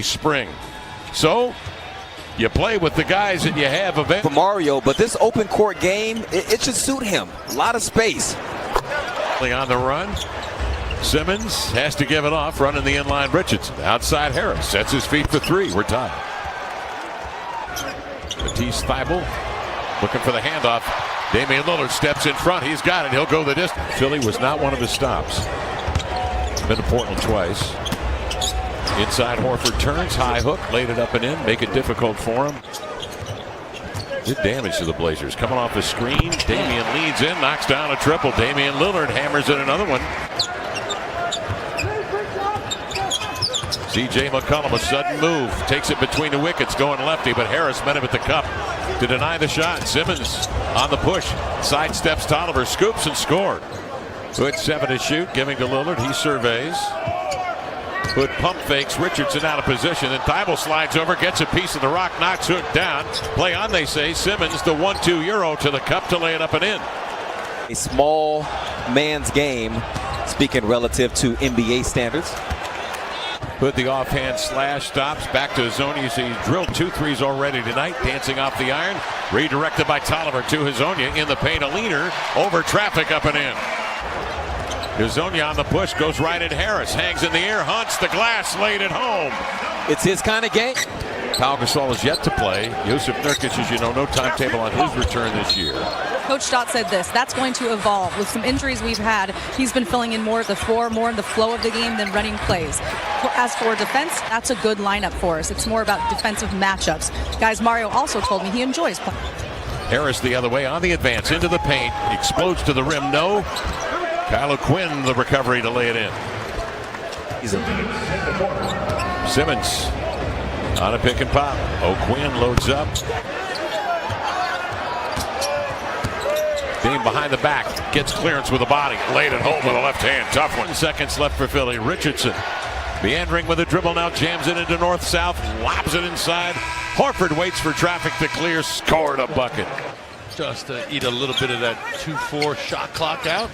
spring. So you play with the guys that you have available. For Mario, but this open court game, it should suit him. A lot of space. On the run. Simmons has to give it off, running the inline. Richardson outside. Harris sets his feet for three. We're tied. Matisse Thybulle looking for the handoff. Damian Lillard steps in front. He's got it. He'll go the distance. Philly was not one of his stops. Been to Portland twice. Inside, Horford turns, high hook, laid it up and in, make it difficult for him. Good damage to the Blazers. Coming off the screen, Damian leads in, knocks down a triple. Damian Lillard hammers in another one. C.J. McCollum, a sudden move, takes it between the wickets, going lefty, but Harris met him at the cup to deny the shot. Simmons on the push, sidesteps Tolliver, scoops and scored. Hood 7 to shoot, giving to Lillard. He surveys. Hood pump fakes Richardson out of position, and Thybulle slides over, gets a piece of the rock, knocks Hood down. Play on, they say. Simmons, the 1-2 Euro to the cup to lay it up and in. A small man's game, speaking relative to NBA standards. Hood the offhand slash, stops, back to Hazonia. He's drilled 2 threes already tonight, dancing off the iron. Redirected by Tolliver to Hazonia in the paint, a leaner, over traffic, up and in. Hazonia on the push, goes right at Harris, hangs in the air, hunts the glass, laid it home. It's his kind of game. Pau Gasol is yet to play. Jusuf Nurkic, as you know, no timetable on his return this year. Coach Stott said this, that's going to evolve. With some injuries we've had, he's been filling in more at the floor, more in the flow of the game than running plays. As for defense, that's a good lineup for us. It's more about defensive matchups. Guys, Mario also told me he enjoys playing. Harris the other way on the advance, into the paint, explodes to the rim, no. Kyle O'Quinn the recovery to lay it in. Simmons on a pick and pop. O'Quinn loads up. Dame behind the back, gets clearance with a body, laid it home with a left hand. Tough one. Seconds left for Philly. Richardson meandering with a dribble, now jams it into north-south, lobs it inside. Horford waits for traffic to clear, scored a bucket. Just to eat a little bit of that 2-4 shot clock out.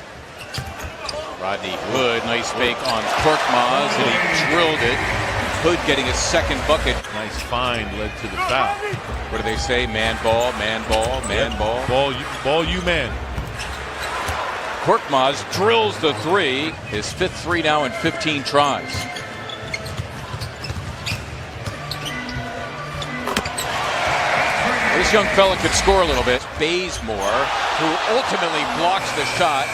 Rodney Hood, nice fake on Korkmaz, and he drilled it. Hood getting his second bucket. Nice find led to the foul. What do they say? Man ball, man ball, man ball. Ball you man. Korkmaz drills the 3. His 5th 3 now in 15 tries. This young fella could score a little bit. Bazemore, who ultimately blocks the shot.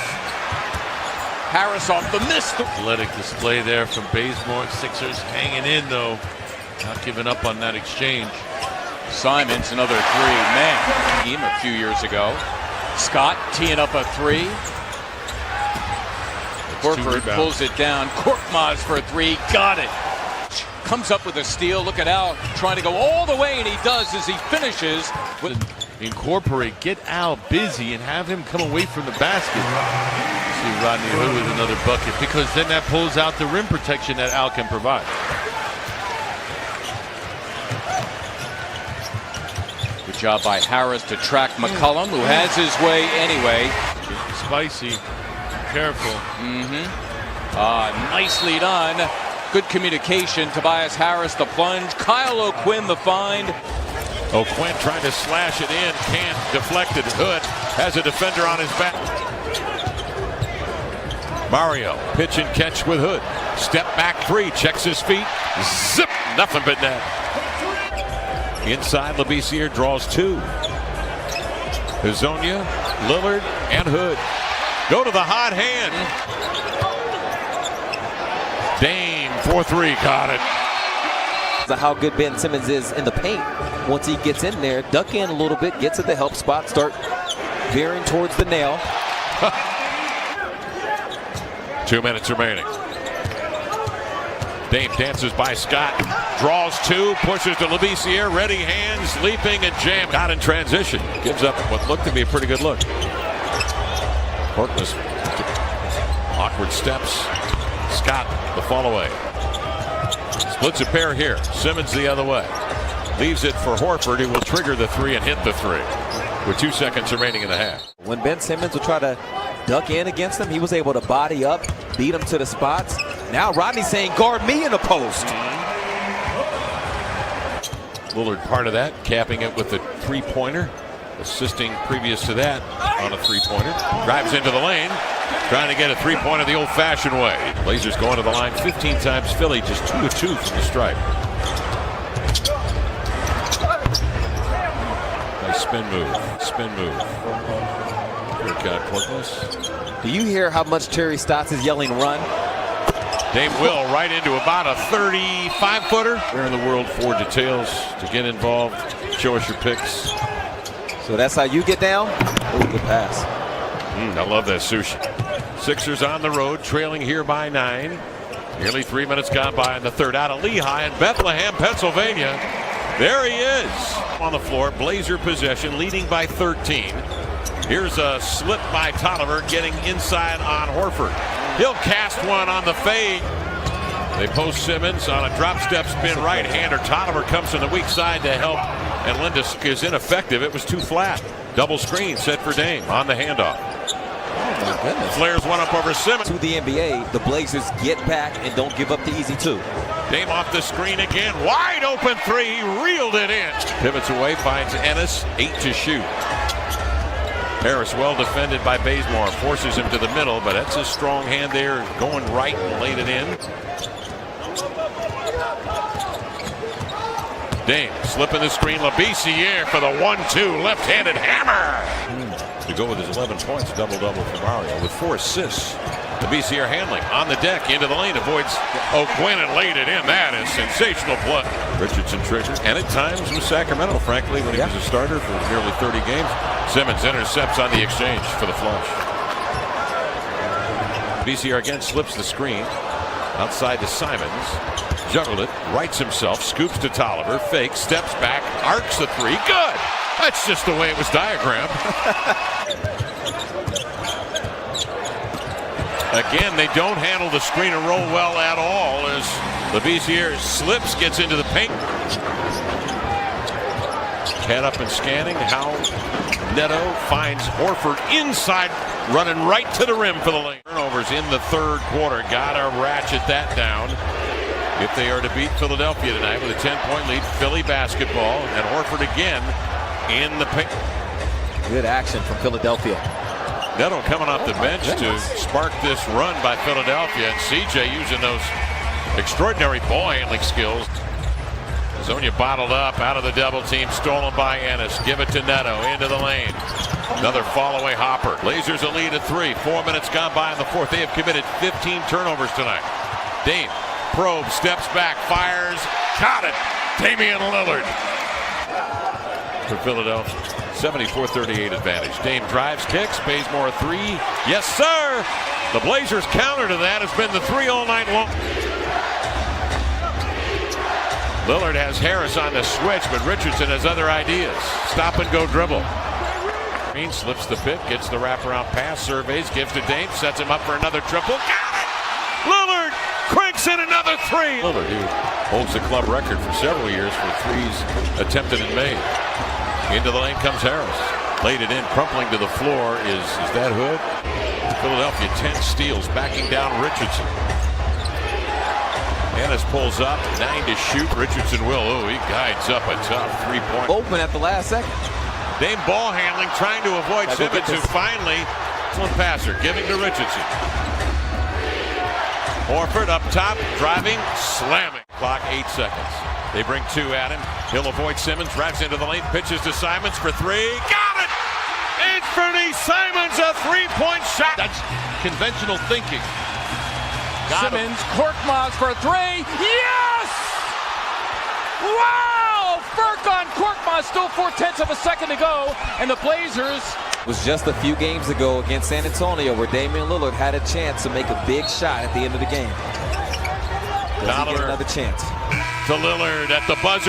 Harris off the miss. Athletic display there from Bazemore. Sixers hanging in though. Not giving up on that exchange. Simons another 3-man team a few years ago. Scott teeing up a 3. Horford pulls it down. Korkmaz for a 3. Got it. Comes up with a steal. Look at Al trying to go all the way, and he does as he finishes. Incorporate, get Al busy and have him come away from the basket. See Rodney Hood with another bucket, because then that pulls out the rim protection that Al can provide. Good job by Harris to track McCollum, who has his way anyway. Spicy, careful. Nicely done. Good communication. Tobias Harris the plunge. Kyle O'Quinn the find. O'Quinn trying to slash it in, can't, deflected. Hood has a defender on his back. Mario, pitch and catch with Hood. Step back 3, checks his feet. Zip, nothing but net. Inside, Labissiere draws 2. Hazonia, Lillard, and Hood go to the hot hand. Dame 4-3, got it. How good Ben Simmons is in the paint. Once he gets in there, duck in a little bit, get to the help spot, start veering towards the nail. 2 minutes remaining. Dame dances by Scott, draws 2, pushes to Labissiere, ready hands, leaping and jam. Got in transition, gives up what looked to be a pretty good look. Horkness, awkward steps. Scott, the fall away. Splits a pair here. Simmons the other way. Leaves it for Horford, who will trigger the 3 and hit the 3 with 2 seconds remaining in the half. When Ben Simmons would try to duck in against him, he was able to body up, beat him to the spots. Now Rodney's saying, guard me in the post. Lillard part of that, capping it with a three-pointer, assisting previous to that on a three-pointer. Drives into the lane, trying to get a three-pointer the old-fashioned way. Blazers going to the line 15 times. Philly just 2 of 2 from the stripe. Nice spin move. Good God, Corpus. Do you hear how much Terry Stotts is yelling run? Dame Will right into about a 35-footer. Where in the world for details to get involved? Show us your picks. So that's how you get down? Oh, good pass. I love that sushi. Sixers on the road, trailing here by 9. Nearly 3 minutes gone by in the third. Out of Lehigh in Bethlehem, Pennsylvania. There he is on the floor. Blazer possession, leading by 13. Here's a slip by Tolliver, getting inside on Horford. He'll cast one on the fade. They post Simmons on a drop step spin right-hander. Tolliver comes from the weak side to help, and Lindis is ineffective. It was too flat. Double screen set for Dame on the handoff. Oh my goodness. Flares one up over Simmons. To the NBA, the Blazers get back and don't give up the easy two. Dame off the screen again. Wide open three. He reeled it in. Pivots away, finds Ennis. 8 to shoot. Harris well defended by Bazemore. Forces him to the middle, but that's his strong hand there. Going right and laid it in. Dame slipping the screen. Labissiere for the 1-2. Left-handed hammer. To go with his 11 points. Double-double for Mario with 4 assists. Labissiere handling on the deck into the lane. Avoids O'Quinn and laid it in. That is sensational play. Richardson triggered. And at times with Sacramento, frankly, when he was a starter for nearly 30 games. Simmons intercepts on the exchange for the flush. Labissiere again slips the screen. Outside to Simons. Juggled it. Rights himself. Scoops to Tolliver. Fakes. Steps back. Arcs the three. Good. That's just the way it was diagrammed. Again, they don't handle the screen and roll well at all as Labissiere slips, gets into the paint. Head up and scanning. How Neto finds Horford inside, running right to the rim for the lane. Turnovers in the third quarter. Gotta ratchet that down if they are to beat Philadelphia tonight with a 10-point lead. Philly basketball, and Horford again in the paint. Good action from Philadelphia. Neto coming off the bench to spark this run by Philadelphia, and CJ using those extraordinary ball handling skills. Zonia bottled up out of the double team, stolen by Ennis. Give it to Neto into the lane. Another fall away hopper. Blazers a lead at 3. 4 minutes gone by in the fourth. They have committed 15 turnovers tonight. Dame probes, steps back, fires, got it. Damian Lillard for Philadelphia. 74-38 advantage. Dame drives, kicks, Bazemore 3. Yes, sir. The Blazers' counter to that has been the 3 all night long. Lillard has Harris on the switch, but Richardson has other ideas. Stop and go dribble. Green slips the pit, gets the wraparound pass, surveys, gives to Dame, sets him up for another triple. Got it! Lillard cranks in another 3. Lillard, who holds the club record for several years for threes attempted and made. Into the lane comes Harris. Laid it in, crumpling to the floor is that Hood? Philadelphia 10 steals, backing down Richardson. Ennis pulls up, 9 to shoot. Richardson will. Oh, he guides up a tough 3-point. Open at the last second. Dame ball handling, trying to avoid Simmons, who finally, excellent passer, giving to Richardson. Horford up top, driving, slamming. Clock 8 seconds. They bring 2 at him. He'll avoid Simmons, drives into the lane, pitches to Simons for 3. Got it! Anthony Simons, a 3-point shot. That's conventional thinking. Simmons, Korkmaz for 3. Yes! Wow! Burke on Korkmaz, still 4/10 of a second to go, and the Blazers. It was just a few games ago against San Antonio where Damian Lillard had a chance to make a big shot at the end of the game. Does he get another chance? To Lillard at the buzzer.